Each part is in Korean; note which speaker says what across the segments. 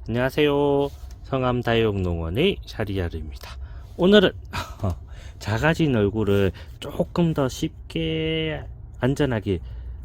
Speaker 1: 안녕하세요. 성암 다육농원의 샤리야르입니다. 오늘은 작아진 얼굴을 조금 더 쉽게 안전하게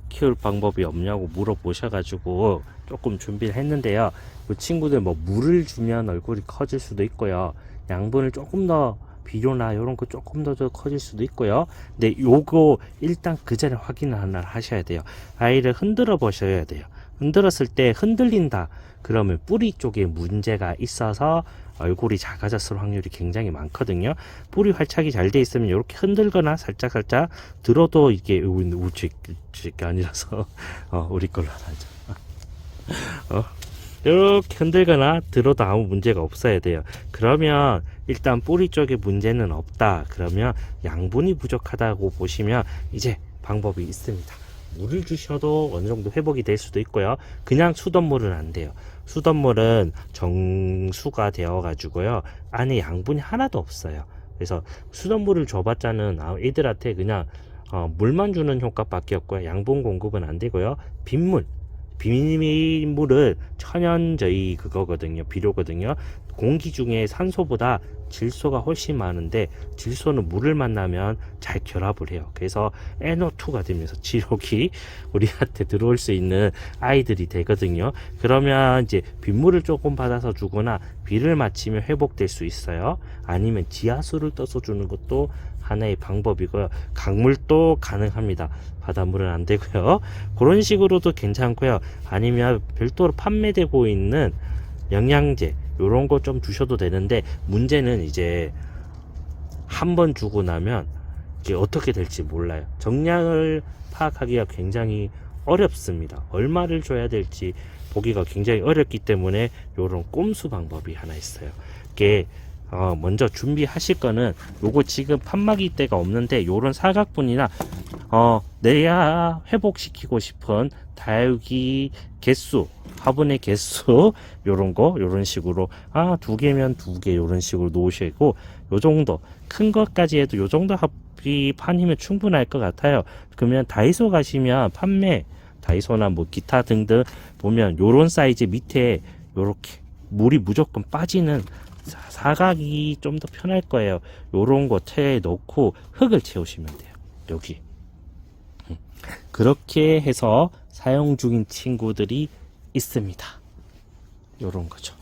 Speaker 1: 키울 방법이 없냐고 물어보셔가지고 조금 준비를 했는데요. 이 친구들 뭐 물을 주면 얼굴이 커질 수도 있고요. 양분을 조금 더 비료나 이런 거 조금 더 커질 수도 있고요. 근데 요거 일단 그 전에 확인을 하나 하셔야 돼요. 아이를 흔들어 보셔야 돼요. 흔들었을 때 흔들린다 그러면 뿌리 쪽에 문제가 있어서 얼굴이 작아졌을 확률이 굉장히 많거든요. 뿌리 활착이 잘 돼 있으면 이렇게 흔들거나 살짝 들어도 이게 우측이 아니라서 우리 걸로 하죠. 이렇게 흔들거나 들어도 아무 문제가 없어야 돼요. 그러면 일단 뿌리 쪽에 문제는 없다. 그러면 양분이 부족하다고 보시면 이제 방법이 있습니다. 물을 주셔도 어느 정도 회복이 될 수도 있고요. 그냥 수돗물은 안 돼요. 수돗물은 정수가 되어 가지고요. 안에 양분이 하나도 없어요. 그래서 수돗물을 줘봤자는 애들한테 그냥 물만 주는 효과밖에 없고요. 양분 공급은 안 되고요. 빗물은 천연 그거거든요. 비료거든요. 공기 중에 산소보다 질소가 훨씬 많은데 질소는 물을 만나면 잘 결합을 해요. 그래서 NO2가 되면서 지록이 우리한테 들어올 수 있는 아이들이 되거든요. 그러면 이제 빗물을 조금 받아서 주거나 비를 맞추면 회복될 수 있어요. 아니면 지하수를 떠서 주는 것도 하나의 방법이고요. 강물도 가능합니다. 바닷물은 안 되고요. 그런 식으로도 괜찮고요. 아니면 별도로 판매되고 있는 영양제 요런 거 좀 주셔도 되는데 문제는 이제 한번 주고 나면 이제 어떻게 될지 몰라요. 정량을 파악하기가 굉장히 어렵습니다. 얼마를 줘야 될지 보기가 굉장히 어렵기 때문에 요런 꼼수 방법이 하나 있어요. 이게 먼저 준비하실 거는 요거 지금 판막이 때가 없는데 요런 사각분이나 내야 회복시키고 싶은 다육이 개수 화분의 개수 요런 식으로 2개면 2개 요런 식으로 놓으시고 요 정도 큰 것까지 해도 요 정도 판이면 충분할 것 같아요. 그러면 다이소 가시면 다이소나 뭐 기타 등등 보면 요런 사이즈 밑에 요렇게 물이 무조건 빠지는 사각이 좀 더 편할 거예요. 요런 거 체에 넣고 흙을 채우시면 돼요. 여기 그렇게 해서 사용 중인 친구들이 있습니다. 요런 거죠.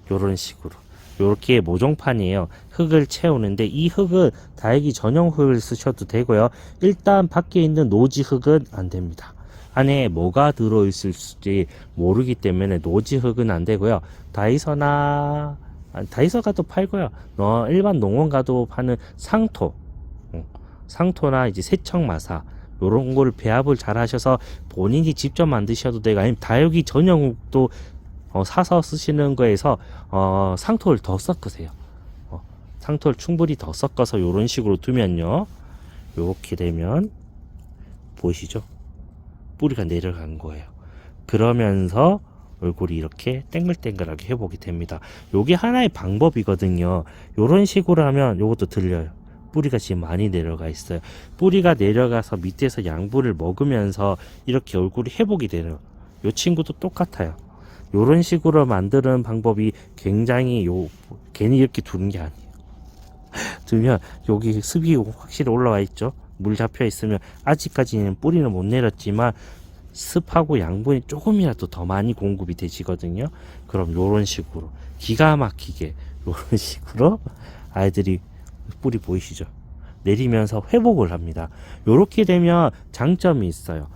Speaker 1: 요런 식으로 요렇게 모종판이에요. 흙을 채우는데 이 흙은 다육이 전용 흙을 쓰셔도 되고요. 일단 밖에 있는 노지 흙은 안 됩니다. 안에 뭐가 들어있을지 모르기 때문에 노지 흙은 안 되고요. 다이소 가도 팔고요. 일반 농원 가도 파는 상토나 이제 세척마사 요런 거를 배합을 잘 하셔서 본인이 직접 만드셔도 되고 아니면 다육이 전용도 사서 쓰시는 거에서 상토를 더 섞으세요. 상토를 충분히 더 섞어서 요런 식으로 두면요. 요렇게 되면 보이시죠? 뿌리가 내려간 거예요. 그러면서 얼굴이 이렇게 땡글땡글하게 회복이 됩니다. 요게 하나의 방법이거든요. 요런 식으로 하면 요것도 들려요. 뿌리가 지금 많이 내려가 있어요. 뿌리가 내려가서 밑에서 양분을 먹으면서 이렇게 얼굴이 회복이 되는 요 친구도 똑같아요. 요런 식으로 만드는 방법이 굉장히 괜히 이렇게 두는 게 아니에요. 두면 여기 습이 확실히 올라와 있죠. 물 잡혀 있으면 아직까지는 뿌리는 못 내렸지만 습하고 양분이 조금이라도 더 많이 공급이 되시거든요. 그럼 요런 식으로 기가 막히게 요런 식으로 아이들이 뿌리 보이시죠? 내리면서 회복을 합니다. 요렇게 되면 장점이 있어요.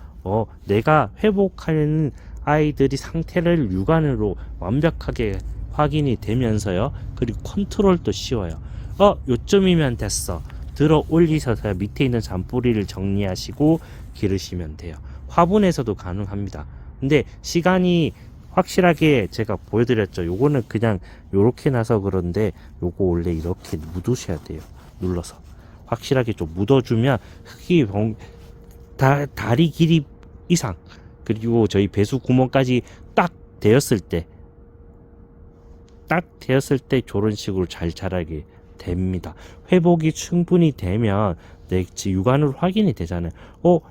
Speaker 1: 내가 회복하는 아이들이 상태를 육안으로 완벽하게 확인이 되면서요. 그리고 컨트롤도 쉬워요. 요쯤이면 됐어. 들어 올리셔서 밑에 있는 잔뿌리를 정리하시고 기르시면 돼요. 화분에서도 가능합니다. 근데 시간이 확실하게 제가 보여드렸죠. 요거는 그냥 요렇게 나서 그런데 요거 원래 이렇게 묻으셔야 돼요. 눌러서 확실하게 좀 묻어주면 흙이 다리 길이 이상 그리고 저희 배수 구멍까지 딱 되었을 때 저런 식으로 잘 자라게 됩니다. 회복이 충분히 되면 내 육안으로 확인이 되잖아요.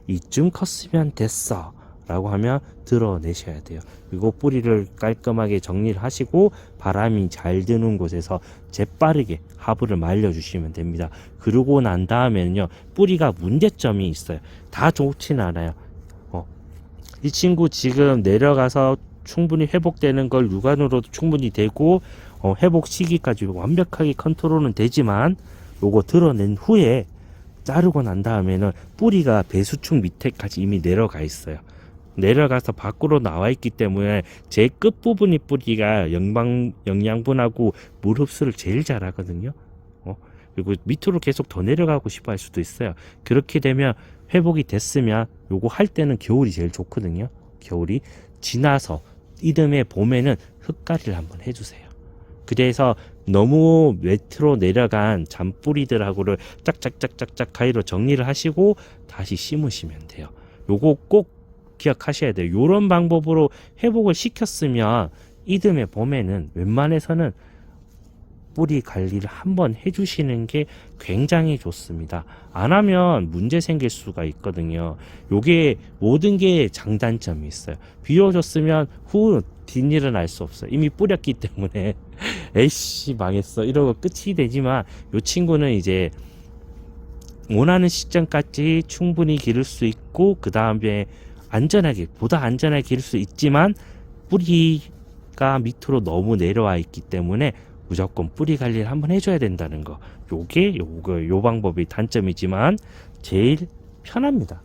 Speaker 1: 이쯤 컸으면 됐어 라고 하면 드러내셔야 돼요. 그리고 뿌리를 깔끔하게 정리를 하시고 바람이 잘 드는 곳에서 재빠르게 화분을 말려주시면 됩니다. 그러고 난 다음에는요, 뿌리가 문제점이 있어요. 다 좋지는 않아요. 이 친구 지금 내려가서 충분히 회복되는 걸 육안으로도 충분히 되고 회복 시기까지 완벽하게 컨트롤은 되지만 요거 드러낸 후에 자르고 난 다음에는 뿌리가 배수축 밑에까지 이미 내려가 있어요. 내려가서 밖으로 나와 있기 때문에 제 끝부분이 뿌리가 영양분하고 물 흡수를 제일 잘하거든요. 그리고 밑으로 계속 더 내려가고 싶어 할 수도 있어요. 그렇게 되면 회복이 됐으면 요거 할 때는 겨울이 제일 좋거든요. 겨울이 지나서 이듬해 봄에는 흙가리를 한번 해주세요. 그래서 너무 밑으로 내려간 잔뿌리들하고를 짝짝짝짝짝 가위로 정리를 하시고 다시 심으시면 돼요. 요거 꼭 기억하셔야 돼요. 요런 방법으로 회복을 시켰으면 이듬해 봄에는 웬만해서는 뿌리 관리를 한번 해주시는 게 굉장히 좋습니다. 안 하면 문제 생길 수가 있거든요. 요게 모든 게 장단점이 있어요. 비워줬으면 후 뒷일은 알 수 없어요. 이미 뿌렸기 때문에 에이씨 망했어 이러고 끝이 되지만 요 친구는 이제 원하는 시점까지 충분히 기를 수 있고 그 다음에 안전하게 보다 안전하게 기를 수 있지만 뿌리가 밑으로 너무 내려와 있기 때문에 무조건 뿌리 관리를 한번 해줘야 된다는 거. 요 방법이 단점이지만 제일 편합니다.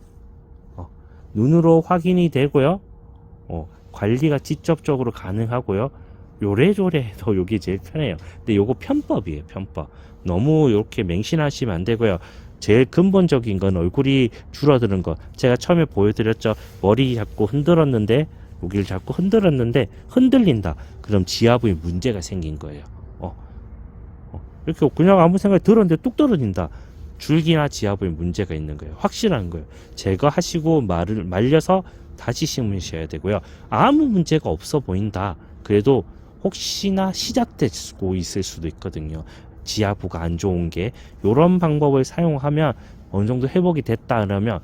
Speaker 1: 눈으로 확인이 되고요. 관리가 직접적으로 가능하고요. 요래조래 해도 요게 제일 편해요. 근데 요거 편법이에요, 편법. 너무 이렇게 맹신하시면 안 되고요. 제일 근본적인 건 얼굴이 줄어드는 거. 제가 처음에 보여드렸죠. 머리 잡고 흔들었는데, 여기를 잡고 흔들었는데, 흔들린다. 그럼 지압에 문제가 생긴 거예요. 이렇게 그냥 아무 생각이 들었는데 뚝 떨어진다. 줄기나 지압에 문제가 있는 거예요. 확실한 거예요. 제거하시고 말려서 다시 심으셔야 되고요. 아무 문제가 없어 보인다. 그래도 혹시나 시작되고 있을 수도 있거든요. 지압부가 안 좋은 게 이런 방법을 사용하면 어느 정도 회복이 됐다 그러면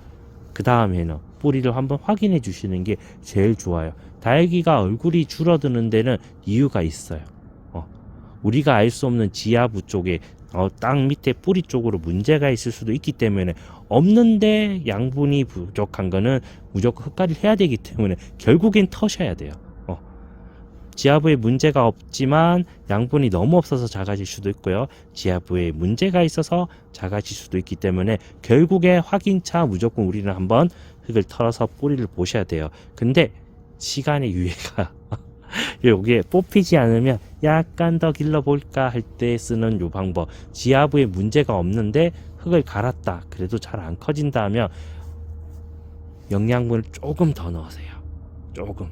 Speaker 1: 그 다음에는 뿌리를 한번 확인해 주시는 게 제일 좋아요. 다육이가 얼굴이 줄어드는 데는 이유가 있어요. 우리가 알 수 없는 지하부 쪽에 땅 밑에 뿌리 쪽으로 문제가 있을 수도 있기 때문에 없는데 양분이 부족한 거는 무조건 흙가리를 해야 되기 때문에 결국엔 터셔야 돼요. 지하부에 문제가 없지만 양분이 너무 없어서 작아질 수도 있고요. 지하부에 문제가 있어서 작아질 수도 있기 때문에 결국에 확인차 무조건 우리는 한번 흙을 털어서 뿌리를 보셔야 돼요. 근데 시간의 유예가 여기에 뽑히지 않으면 약간 더 길러볼까 할 때 쓰는 요 방법. 지하부에 문제가 없는데 흙을 갈았다. 그래도 잘 안 커진다 하면 영양분을 조금 더 넣으세요. 조금.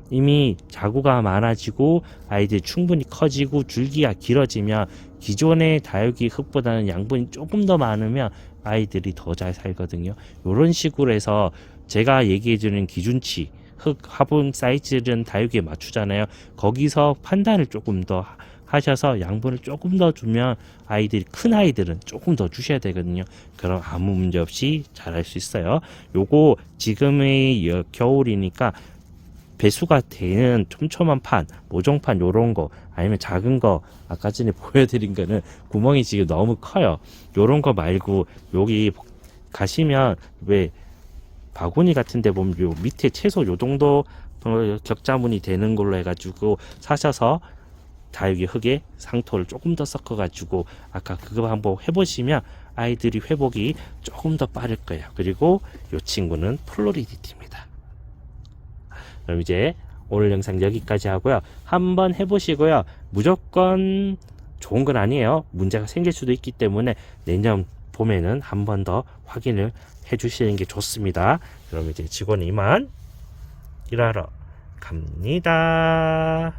Speaker 1: 이미 자구가 많아지고 아이들이 충분히 커지고 줄기가 길어지면 기존의 다육이 흙보다는 양분이 조금 더 많으면 아이들이 더 잘 살거든요. 이런 식으로 해서 제가 얘기해주는 기준치 흙 화분 사이즈는 다육이에 맞추잖아요. 거기서 판단을 조금 더 하셔서 양분을 조금 더 주면 아이들이 큰 아이들은 조금 더 주셔야 되거든요. 그럼 아무 문제 없이 잘할 수 있어요. 요거 지금의 겨울이니까 배수가 되는 촘촘한 판, 모종판 요런 거 아니면 작은 거 아까 전에 보여드린 거는 구멍이 지금 너무 커요. 요런 거 말고 여기 가시면 왜 바구니 같은 데 보면 요 밑에 최소 요 정도 격자무늬 되는 걸로 해가지고 사셔서 다육이 흙에 상토를 조금 더 섞어 가지고 아까 그거 한번 해보시면 아이들이 회복이 조금 더 빠를 거예요. 그리고 요 친구는 플로리디티입니다. 그럼 이제 오늘 영상 여기까지 하고요. 한번 해보시고요. 무조건 좋은 건 아니에요. 문제가 생길 수도 있기 때문에 내년 봄에는 한 번 더 확인을 해주시는 게 좋습니다. 그럼 이제 직원 이만 일하러 갑니다.